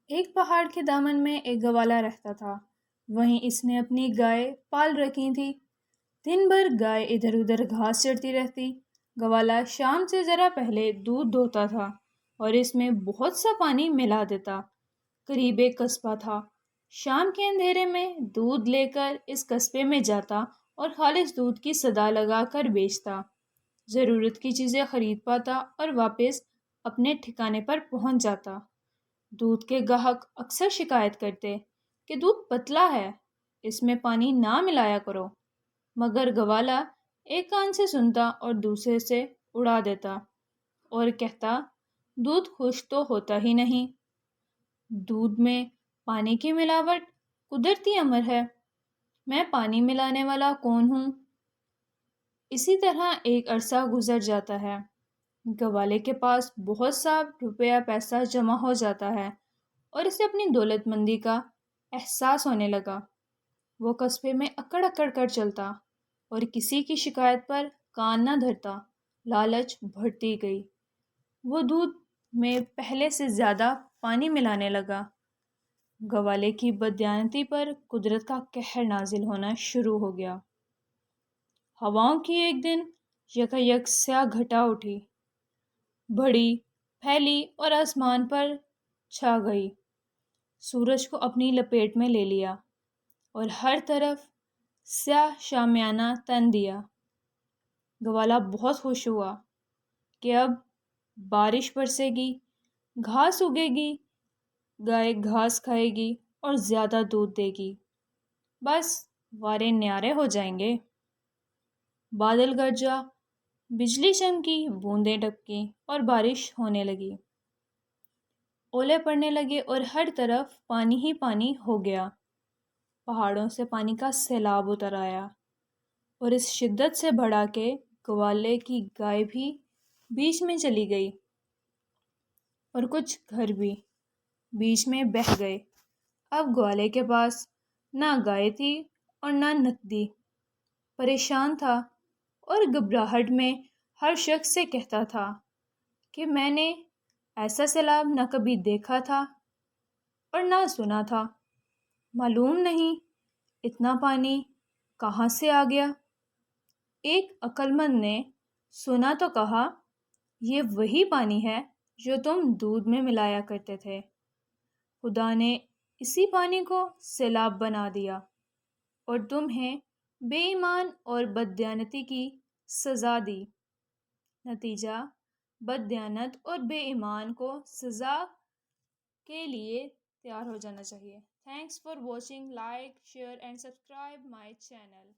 ایک پہاڑ کے دامن میں ایک گوالا رہتا تھا۔ وہیں اس نے اپنی گائے پال رکھی تھی۔ دن بھر گائے ادھر ادھر گھاس چرتی رہتی۔ گوالا شام سے ذرا پہلے دودھ دوہتا تھا اور اس میں بہت سا پانی ملا دیتا۔ قریب ایک قصبہ تھا۔ شام کے اندھیرے میں دودھ لے کر اس قصبے میں جاتا اور خالص دودھ کی صدا لگا کر بیچتا۔ ضرورت کی چیزیں خرید پاتا اور واپس اپنے ٹھکانے پر پہنچ جاتا۔ دودھ کے گاہک اکثر شکایت کرتے کہ دودھ پتلا ہے، اس میں پانی نہ ملایا کرو، مگر گوالا ایک کان سے سنتا اور دوسرے سے اڑا دیتا اور کہتا دودھ خشک تو ہوتا ہی نہیں، دودھ میں پانی کی ملاوٹ قدرتی امر ہے، میں پانی ملانے والا کون ہوں؟ اسی طرح ایک عرصہ گزر جاتا ہے۔ گوالے کے پاس بہت سا روپیہ پیسہ جمع ہو جاتا ہے اور اسے اپنی دولت مندی کا احساس ہونے لگا۔ وہ قصبے میں اکڑ اکڑ کر چلتا اور کسی کی شکایت پر کان نہ دھرتا۔ لالچ بڑھتی گئی۔ وہ دودھ میں پہلے سے زیادہ پانی ملانے لگا۔ گوالے کی بددیانتی پر قدرت کا قہر نازل ہونا شروع ہو گیا۔ ہواؤں کی ایک دن یکایک سیاہ گھٹا اٹھی، بڑی، پھیلی اور آسمان پر چھا گئی۔ سورج کو اپنی لپیٹ میں لے لیا اور ہر طرف سیاہ شامیانہ تن دیا۔ گوالا بہت خوش ہوا کہ اب بارش برسے گی، گھاس اگے گی، گائے گھاس کھائے گی اور زیادہ دودھ دے گی، بس وارے نیارے ہو جائیں گے۔ بادل گرجا، بجلی چمکی، بوندیں ٹپکیں اور بارش ہونے لگی۔ اولے پڑنے لگے اور ہر طرف پانی ہی پانی ہو گیا۔ پہاڑوں سے پانی کا سیلاب اتر آیا اور اس شدت سے بڑھا کہ گوالے کی گائے بھی بیچ میں چلی گئی اور کچھ گھر بھی بیچ میں بہہ گئے۔ اب گوالے کے پاس نہ گائے تھی اور نہ نقدی۔ پریشان تھا اور گھبراہٹ میں ہر شخص سے کہتا تھا کہ میں نے ایسا سیلاب نہ کبھی دیکھا تھا اور نہ سنا تھا، معلوم نہیں اتنا پانی کہاں سے آ گیا۔ ایک عقل مند نے سنا تو کہا، یہ وہی پانی ہے جو تم دودھ میں ملایا کرتے تھے، خدا نے اسی پانی کو سیلاب بنا دیا اور تمہیں بے ایمان اور بددیانتی کی سزا دی۔ نتیجہ، بددیانت اور بے ایمان کو سزا کے لیے تیار ہو جانا چاہیے۔ Thanks for watching, like, share and subscribe my channel.